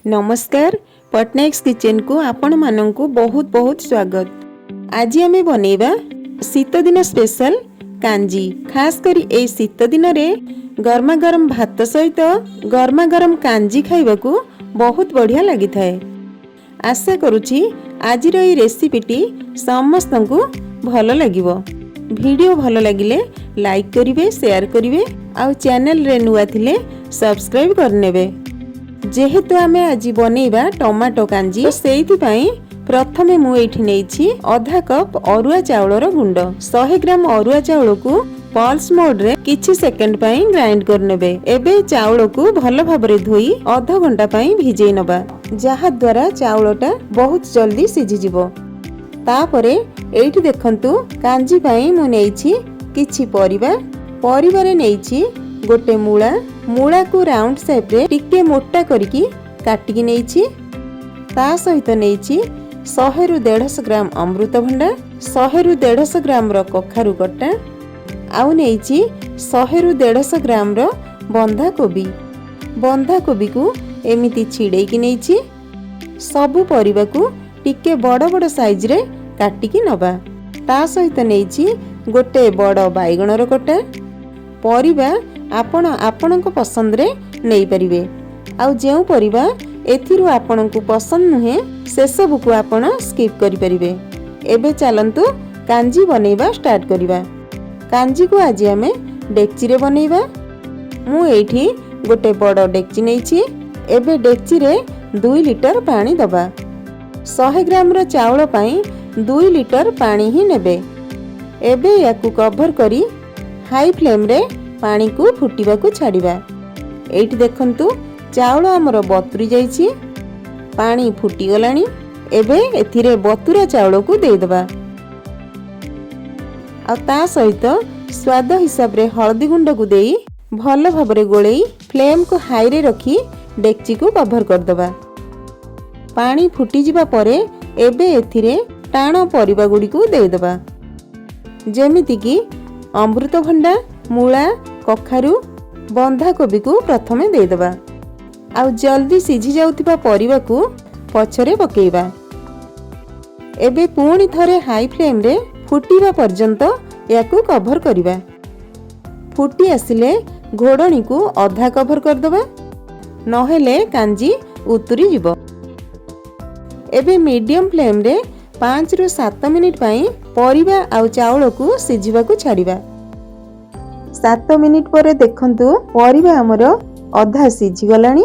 नमस्कार पटनायक किचन को आपण मानंकु बहुत बहुत स्वागत। आज आमे बनेबा शीत दिन स्पेशल कांजी। खास करी ए शीत दिन रे गरमा गरम भात सहित गरमा गरम कांजी खाइबाकू बहुत बढ़िया लगी थाए। आशा करुछि आजिर ए रेसिपीटी समस्तंकु भलो लागिबो। वीडियो भलो लागिले लाइक करिवे, शेयर करिवे आउ चैनल रे नुआ थिले सब्सक्राइब करनेबे। जेहेतु आमे आज बनेबा टमाटो कांजी सेइथि पई प्रथमे मु एठी नेछि आधा कप अरुआ चाउलर गुंड। 100 ग्राम अरुआ चाउल को पल्स मोड रे किछि सेकंड पई ग्राइंड करनेबे। एबे चाउल को भलो भाबरे धोई आधा घंटा पई भिजेई नबा, जहा द्वारा चाउलटा बहुत जल्दी सिझि जिवो। तापरे एठी देखंतु कांजी पई मु नेछि किछि परिबा रे नेछि गोटे मूला को राउंड शेप रे टिके मोटा करके काटिकी नेछि। ता सहित नेछि 100 रु 150 ग्राम अमृतभंडा, 100 रु 150 ग्राम रो कखारु कट्टा आउ नेछि 100 रु 150 ग्राम रो बंधा कोबी को एमिति छिड़े की नेछि। सबु परिबा को टिके बड़ बड़ साइज रे काटिकी नबा। ता सहित नेछि गोटे बड़ बाइगण रो कट्टा। परिबा आपण आपणक पसंद रे नहीं परिवे। आउ जेउ परिबा एथिरु आपणक पसंद नुहे से सब को आपण स्किप करि परिवे। एबे चलंतु कांजी बनेबा स्टार्ट करिबा। कांजी को आज हमें डेक्ची रे बनेबा। मु एठी गोटे बड़ डेक्ची नेछि। एबे डेक्ची रे 2 लीटर पानी दबा। 100 ग्राम रो चाउल पई 2 लीटर पानी ही नेबे। एबे याकू कवर करी हाई फ्लेम रे पानी को फुटिबा को छाड़िबा। एठी देखंतु चाउल हमर बतुरी जाईछि, पानी फुटी गलानी। एबे एथिरे बतुरा चाउल को दे दबा आ ता सहित स्वाद हिसाब रे हळदी गुंड को देई भलो भाबरे गोळेई फ्लेम को हाई रे रखी डेक्ची को कवर कर दबा। पानी फुटी जिबा परे एबे एथिरे टाण परिबा गुडी को दे दबा, जेमिति कि अमृतभंडा, मूला, कखारु, बंधा कोबी को प्रथमे दे दबा। आउ जल्दी सिझी जाउथिबा परिबा को पछरे पकेइबा। एबे पुणी थरे हाई फ्लेम रे फुटीबा पर्यंत याकू कवर करिबा। फुटी आसिले घोड़नी को आधा कवर कर दबा, नहेले कांजी उतुरी जिवो। एबे मीडियम फ्लेम रे 5 रु 7 मिनिट पई परिबा आउ चाउल को सिझिबा को छाड़िबा। 7 मिनिट पर देखंतु परिबा हमर अधा सिझी गलानी।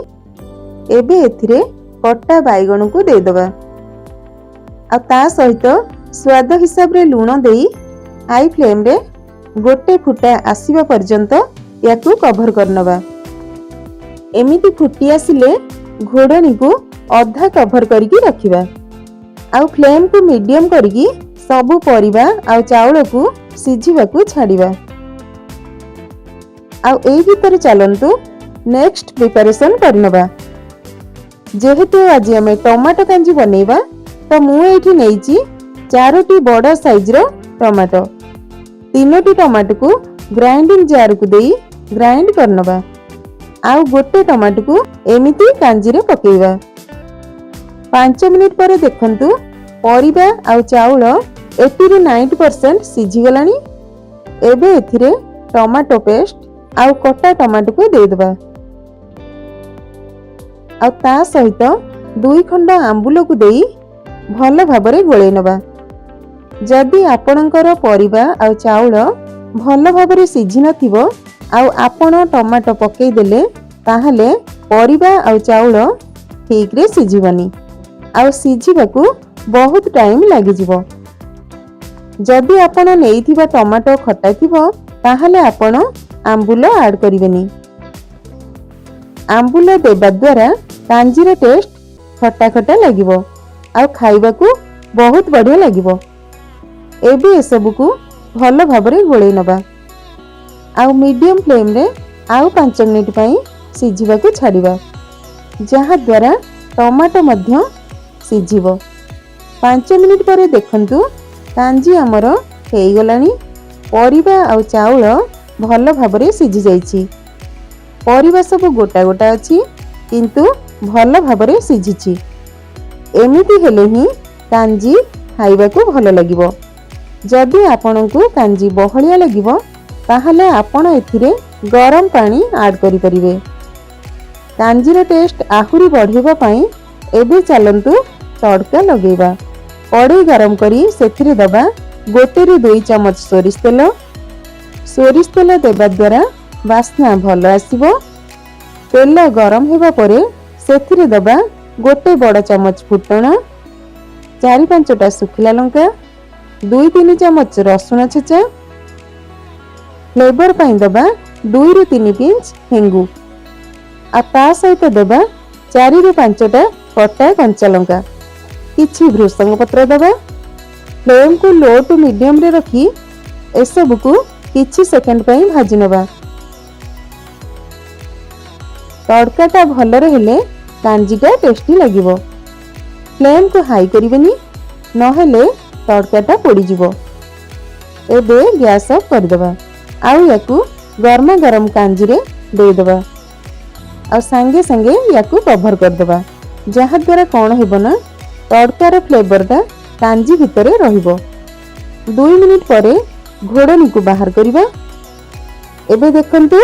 एबे एथिरे कट्टा बाइगण को दे दबा आ ता सहित स्वाद हिसाब रे लूण देई हाई फ्लेम रे गोटे फुटा आसीबा पर्यंत याकू कवर करनबा। एमिति फुटी आसिले घोड़नी को आधा कवर करके रखिबा। आउ फ्लेम को मीडियम करके सबु परिबा आउ चाउल को सिझिबा को छाड़िबा। आउ एई भीतर चलंतु नेक्स्ट प्रिपरेशन करनबा। जेहेतु आज हमें टमाटो कांजी बनेबा तो मु एठी नेइची 4टी बड़ साइज रो टमाटो। 3टी टमाटो को ग्राइंडिंग जार को देई ग्राइंड करनबा। आउ गोटे टमाटो को एमिति कांजी रे पकेइबा। 5 मिनिट पर देखंतु परिबा आउ चाउल 80 रु 90% सिझी गलानी। एबे एथिरे टमाटो पेस्ट आउ कटा टमाटो को दे दबा आ ता सहित 2 खंड आंबुल को देई भलो भाबरे गोळे नबा। जदि आपणकर परिबा आउ चाउल भलो भाबरे सिझी नथिबो आउ आपण टमाटो पकेई देले ताहले परिबा आउ चाउल ठीक रे सिझिबनी आउ सिझिबाकू बहुत टाइम लागि जिवो। जदि आपण नेइथिबा टमाटो खट्टा थिबो ताहले आपण आंबुल ऐड करिवेनी। आंबुल देबा द्वारा कांजीर टेस्ट खट्टा खट्टा लागिबो आ खाइबा को बहुत बढ़िया लागिबो। एबे ए सब को भलो भाबरे गोळे नबा आ मीडियम फ्लेम रे आउ 5 मिनिट पई सिझिबा को छाड़िबा, जहा द्वारा टमाटो मध्य सिझिबो। 5 मिनिट पर देखंतु कांजी हमर हेई गलानी। परिबा आउ चाउल भलो भाबरे सिझी जाईची। परिबा सब गोटा गोटा अछि किंतु ଭଲ ଭାବରେ ସିଝିଛି। ଏମିତି ହେଲେ ହିଁ କାଞ୍ଜି ଖାଇବାକୁ ଭଲ ଲାଗିବ। ଯଦି ଆପଣଙ୍କୁ କାଞ୍ଜି ବହଳିଆ ଲାଗିବ ତାହେଲେ ଆପଣ ଏଥିରେ ଗରମ ପାଣି ଆଡ୍ କରିପାରିବେ। କାଞ୍ଜିର ଟେଷ୍ଟ ଆହୁରି ବଢ଼ାଇବା ପାଇଁ ଏବେ ଚାଲନ୍ତୁ ତଡ଼କା ଲଗେଇବା। କଡ଼େଇ ଗରମ କରି ସେଥିରେ ଦେବା 1 ରୁ 2 ଚାମଚ ସୋରିଷ ତେଲ। ସୋରିଷ ତେଲ ଦେବା ଦ୍ୱାରା ବାସ୍ନା ଭଲ ଆସିବ। ତେଲ ଗରମ ହେବା ପରେ ସେଥିରେ ଦେବା 1 ବଡ଼ ଚାମଚ ଫୁଟଣ, 4-5ଟା ଶୁଖିଲା ଲଙ୍କା, 2-3 ଚାମଚ ରସୁଣ ଛେଚା, ଫ୍ଲେଭର ପାଇଁ ଦେବା 2 ରୁ 3 ପିଞ୍ଚ ହେଙ୍ଗୁ, ଆଉ ତା ସହିତ ଦେବା 4 ରୁ 5ଟା କଟା କଞ୍ଚା ଲଙ୍କା, କିଛି ଭୃଷଙ୍ଗ ପତ୍ର ଦେବା। ଫ୍ଲେମ୍କୁ ଲୋ ଟୁ ମିଡ଼ିୟମରେ ରଖି ଏସବୁକୁ କିଛି ସେକେଣ୍ଡ ପାଇଁ ଭାଜି ନେବା। ତଡ଼କାଟା ଭଲରେ ହେଲେ କାଞ୍ଜିଟା ଟେଷ୍ଟି ଲାଗିବ। ଫ୍ଲେମ୍କୁ ହାଇ କରିବେନି, ନହେଲେ ତଡ଼କାଟା ପୋଡ଼ିଯିବ। ଏବେ ଗ୍ୟାସ୍ ଅଫ୍ କରିଦେବା, ଆଉ ୟାକୁ ଗରମା ଗରମ କାଞ୍ଜିରେ ଦେଇଦେବା, ଆଉ ସାଙ୍ଗେ ସାଙ୍ଗେ ୟାକୁ କଭର କରିଦେବା। ଯାହାଦ୍ୱାରା କ'ଣ ହେବ ନା ତଡ଼କାର ଫ୍ଲେଭରଟା କାଞ୍ଜି ଭିତରେ ରହିବ। 2 ମିନିଟ୍ ପରେ ଘୋଡ଼ଣୀକୁ ବାହାର କରିବା। ଏବେ ଦେଖନ୍ତୁ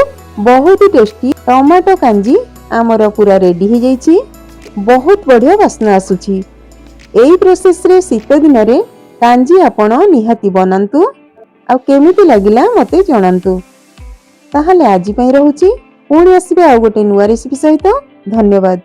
ବହୁତ ଟେଷ୍ଟି ଟମାଟୋ କାଞ୍ଜି ଆମର ପୁରା ରେଡି ହେଇଯାଇଛି। ବହୁତ ବଢ଼ିଆ ବାସ୍ନା ଆସୁଛି। ଏହି ପ୍ରୋସେସରେ ଶୀତ ଦିନରେ କାଞ୍ଜି ଆପଣ ନିହାତି ବନାନ୍ତୁ, ଆଉ କେମିତି ଲାଗିଲା ମୋତେ ଜଣାନ୍ତୁ। ତାହେଲେ ଆଜି ପାଇଁ ରହୁଛି, ପୁଣି ଆସିବେ ଆଉ ଗୋଟେ ନୂଆ ରେସିପି ସହିତ। ଧନ୍ୟବାଦ।